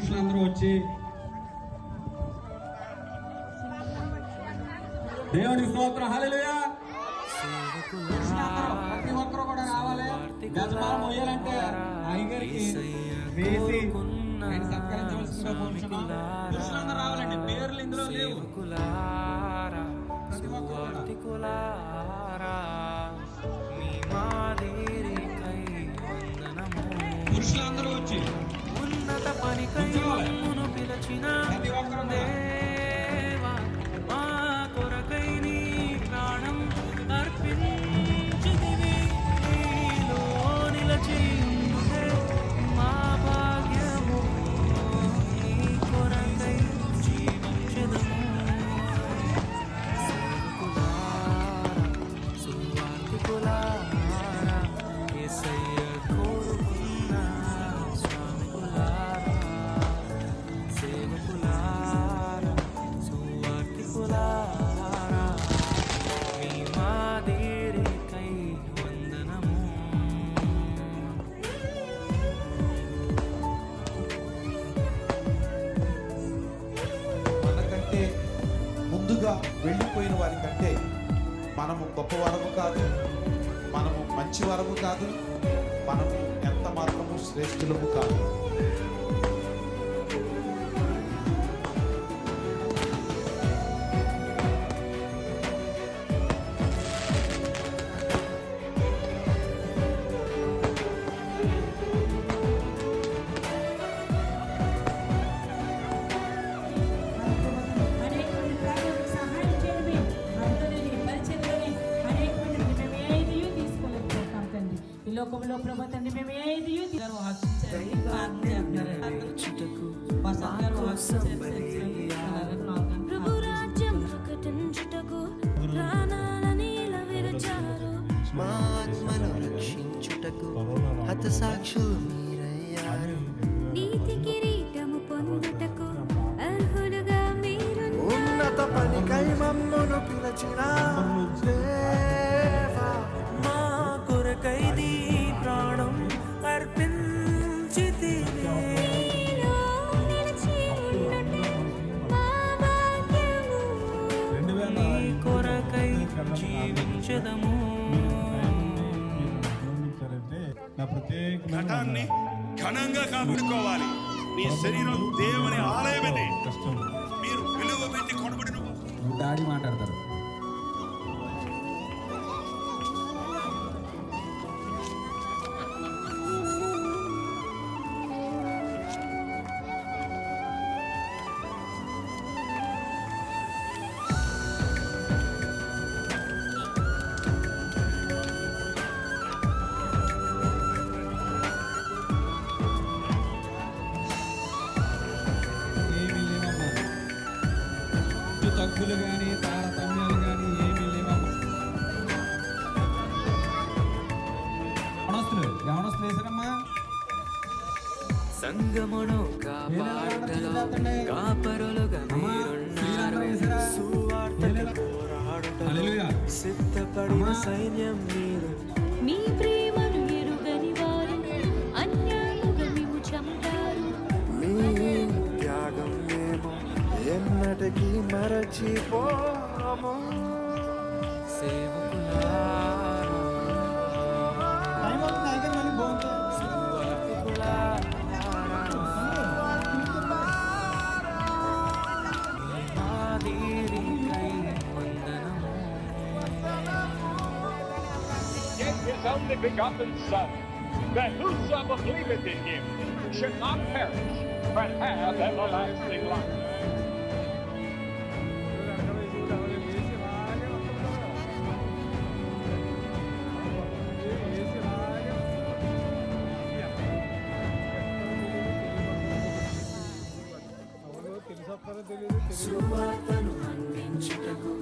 పురుషులందరూ వచ్చి దేవునికి స్తోత్రం. హల్లెలూయా. ప్రతి ఒక్కరు కూడా రావాలి. గజమాల మోయాలంటే అయ్యగారికి వేసి ఆయన సత్కరించవలసిందిగా కోరుచున్నాం. పురుషులందరూ రావాలండి. పేర్లు ఇందులో లేవు. ప్రతి ఒక్కరు కూడా పురుషులందరూ వచ్చి ఉన్నత పని కైను పిలచిన ప్రతి ఒక్కరు దేవా మా కొరకై నీ ప్రాణం అర్పించితివి. నీలో నిలచి ఉండుటే మా భాగ్యము. నీ కొరకై జీవించెదము. సేవకులారా సువార్తికులారా యేసయ్య కోరుకున్న స్వామికులారా సేవకులారా సువార్తికులారా మీ మాదిరికై వందనము. మనకంటే ముందుగా వెళ్ళిపోయిన వారి కంటే మనము గొప్పవారము కాదు, మనము మంచివారము కాదు, మనము ఎంత మాత్రము శ్రేష్ఠులము కాదు. ఈ లోకంలో ప్రభు తండ్రి మేము ఏది ప్రభు రాజ్యం ప్రకటించుటకు ప్రాణాలని విరచారు. మా ఆత్మను రక్షించుటకు హతసాక్షులు మీరయ్యారు. నీతి కిరీటము పొందుటకు అర్హులుగా మీరు ఉన్నత పనికై మమ్మును పిలచిన దేవా మా కొరకై నీ ప్రాణం అర్పించితివి. నీ కొరకై జీవించదము. ఘటాన్ని ఘనంగా కాపాడుకోవాలి. మీ శరీరం దేవుని ఆలయమని మీరు విలువ పెట్టి కొనబడిన డాడీ మాట్లాడతారు. తగ్గులు కానీ తారతమ్యాలు కానీ ఏమీ లేవమ్మా. యవనస్తులు వేసారమ్మా. సంగమును కాపాటలో కాపరులుగా మీరున్నారు. సువార్తకు పోరాడుటలో సిద్ధపడిన సైన్యం మీరు. మీ ప్రేమను ఎరుగని వారు అన్యాయుగా మేము చంపారు. మీ త్యాగం మేము ఎన్నటికీ మరచిపోము. His only begotten Son, that whosoever believeth in him should not perish, but have everlasting life. సువార్తను అందించుటకు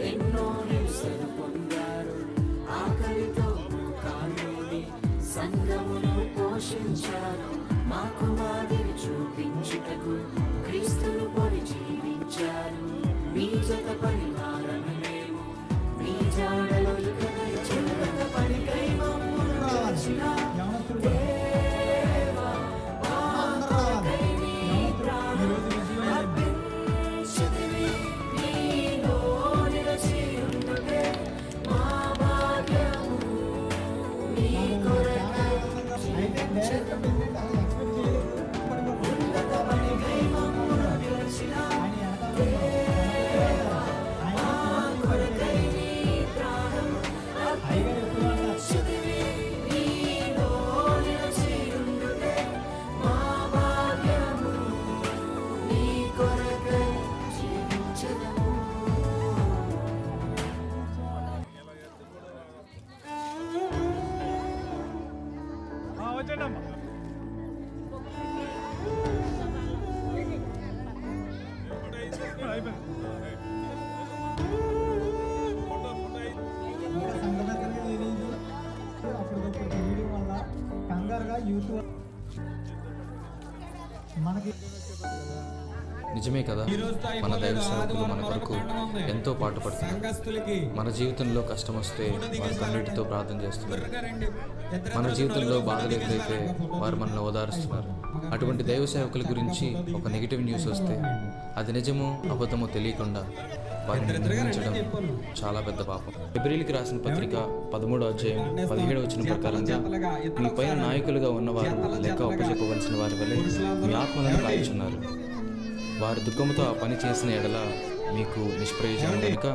ఎన్నో హింసలు పొందారు. ఆకలితో కాలేని సంఘమును పోషించారు. మాకు మాదిరి చూపించుటకు క్రీస్తును పొడి జీవించారు. మీ జత పరివారం మేము, మీ జాడలో ఇక చెరగత పనికై మమ్మును రాల్చిన దేవా మా కొరకై నీ అప్పటికప్పుడు తెలియడం వల్ల కంగారుగా యూత్ మనకి నిజమే కదా, మన దైవ సేవకులు మన కొరకు ఎంతో పాటుపడుతున్నారు. మన జీవితంలో కష్టం వస్తే వారు కన్నీటితో ప్రార్థన చేస్తున్నారు. మన జీవితంలో బాధలు ఎదురైతే వారు మనల్ని ఓదారుస్తున్నారు. అటువంటి దైవ సేవకుల గురించి ఒక నెగిటివ్ న్యూస్ వస్తే అది నిజమో అబద్ధమో తెలియకుండా వారిని నిందించడం చాలా పెద్ద పాపం. ఫిబ్రవరికి రాసిన పత్రిక 13వ అధ్యాయం 17వ వచనం ప్రకారంగా మీ పైన నాయకులుగా ఉన్నవారు లెక్క అప్పచెప్పవలసిన వారి వలె మీ ఆత్మలను కాల్చున్నారు. వారు దుఃఖముతో ఆ పని చేసిన ఎడల మీకు నిష్ప్రయోజనం కనుక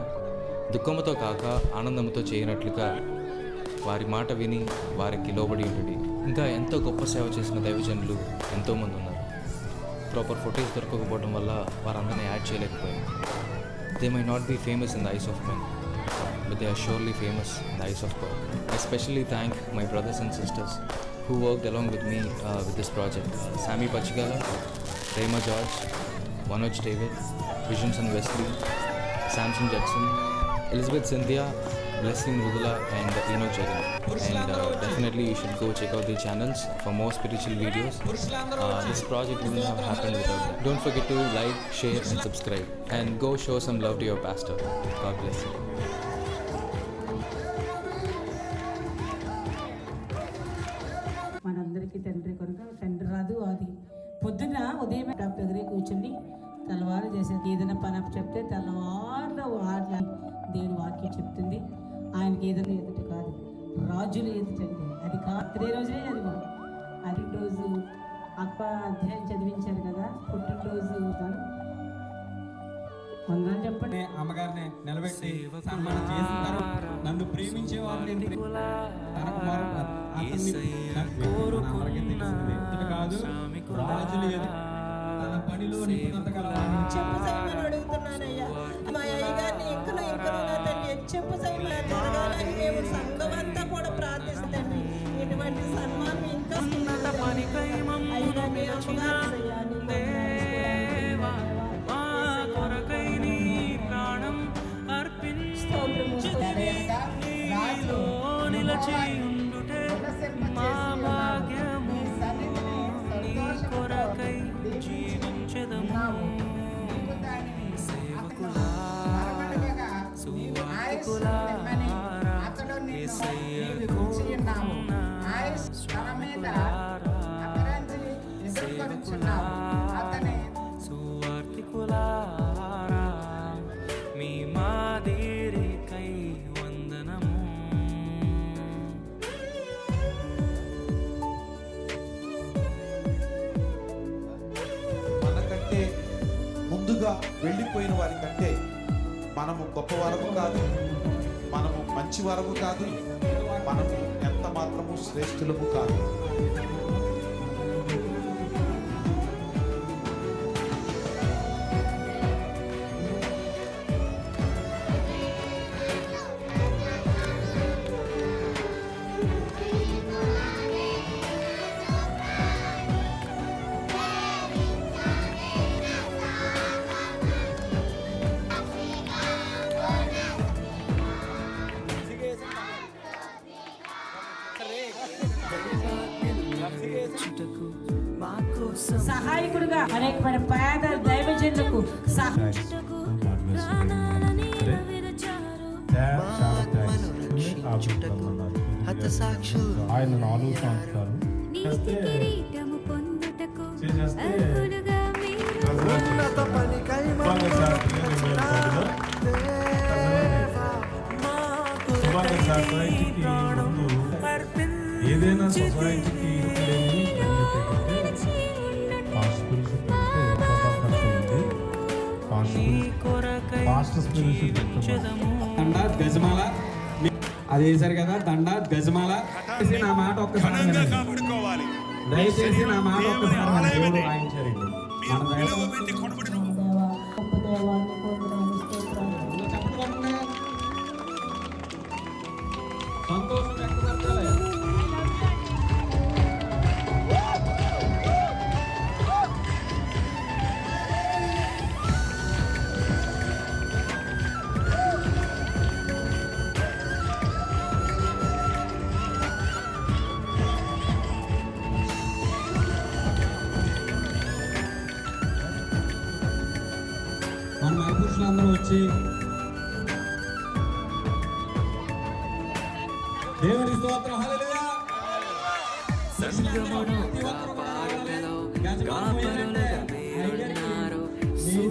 దుఃఖముతో కాక ఆనందంతో చేయనట్లుగా వారి మాట విని వారికి లోబడి ఉండండి. ఇంకా ఎంతో గొప్ప సేవ చేసిన దైవజనులు ఎంతోమంది ఉన్నారు. ప్రాపర్ ఫొటోస్ దొరకకపోవడం వల్ల వారందరినీ యాడ్ చేయలేకపోయారు. They may not be famous in the eyes of men, but they are surely famous in the eyes of God. I especially thank my brothers and sisters who worked along with me with this project. Sammy Pachigala, Rema George, Manoj David, Visions and Wesley, Samson Jackson, Elizabeth Cynthia, Blessing Mudula and Enoch Jagan. And definitely you should go check out their channels for more spiritual videos. This project wouldn't have happened without them. Don't forget to like, share and subscribe. And go show some love to your pastor. God bless you. మనందరికీ తండ్రి కనుక తండ్రి రాదు. అది పొద్దున ఉదయం doctor దగ్గరే కూర్చొని తెల్లవారు చేసేది. ఏదైనా పని అప్పు చెప్తే తెల్లవారులో వాడిన దేవుని వాక్యం చెప్తుంది. ఆయనకి ఏదైనా ఎదుటి కాదు, రాజులు ఎదుటండి. అది కాత్రే రోజే అది రోజు అప్ప అధ్యాయం చదివించారు కదా, పుట్టినరోజు వందనాలు చెప్పండి. అమ్మగారిని నిలబెట్టి సన్మానం చేసిన తర్వాత నన్ను ప్రేమించే వారిని కాదు రాజులు తన పనిలో నిపుణత కలవాలని చెప్పు సైమన్ అడుగుతున్నానయ్యా. మా అయ్యగారిని ఎక్కడో ఎక్కడో నా తండ్రి చెప్పు సైమన్ జరగాలని మేము సంఘమంతా కూడా ప్రార్థిస్తాండి. ఇటువంటి సన్మానం ఇంకా మీ మాదిరికై వందనము. మనకంటే ముందుగా వెళ్ళిపోయిన వారి కంటే మనము గొప్పవారము కాదు, మనము మంచి వారము కాదు, మనము ఎంత మాత్రము శ్రేష్ఠులము కాదు. సహాయకుడుగా అనేకమైన పేద దైవజనులకు ఆయన 4 సంవత్సరాలు కిరీటము పొందుటకు అర్హులుగా మీరు ఉన్నత పనికై ఏదైనా సొసైటీకి దండా గజమాల అది వేశారు కదా, దండా గజమాల. నా మాట ఒక్కసారి దయచేసి నా మాట ఒక్కసారి దేవుడు వాయించారండి. సంతోషం వ్యక్తపరచాలి. పురుషులందరూ వచ్చి దేవుని స్తోత్రం, హల్లెలూయా. ప్రతి ఒక్కరు కూడా రావాలి. గజమాల మోయాలంటే ఐడెంటిటీ చేసి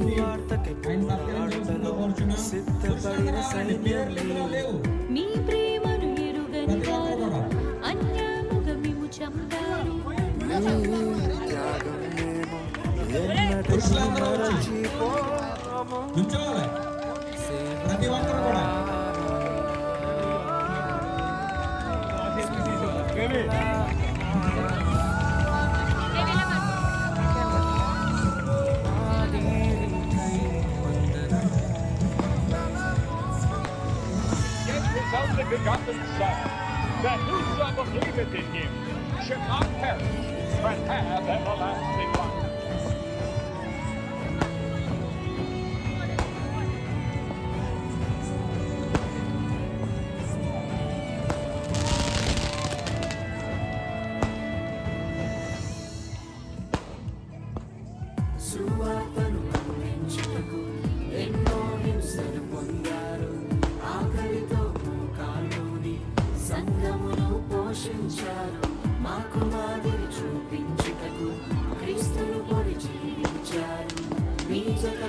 ఆయన సత్యం చేస్తుందో కూర్చున్నాం. పురుషులందరూ రావాలి. పేర్లు ఇందులో లేవు. మీ ప్రేమను ఎరుగని ప్రతి ఒక్కరు కూడా అన్యాముగమిము చంపారు. పురుషులందరూ వచ్చి నుంచోవాలి. ప్రతి ఒక్కరు కూడా His only begotten Son, that whoso believeth in him should not perish, but have everlasting life. సువార్తను అందించుటకు ఎన్నో హింసలు పొందారు. ఆకలితో కాలుని సంఘమును పోషించారు. మాకు మాదిరి చూపించుటకు క్రీస్తును పొడి జీవించారు. మీ జత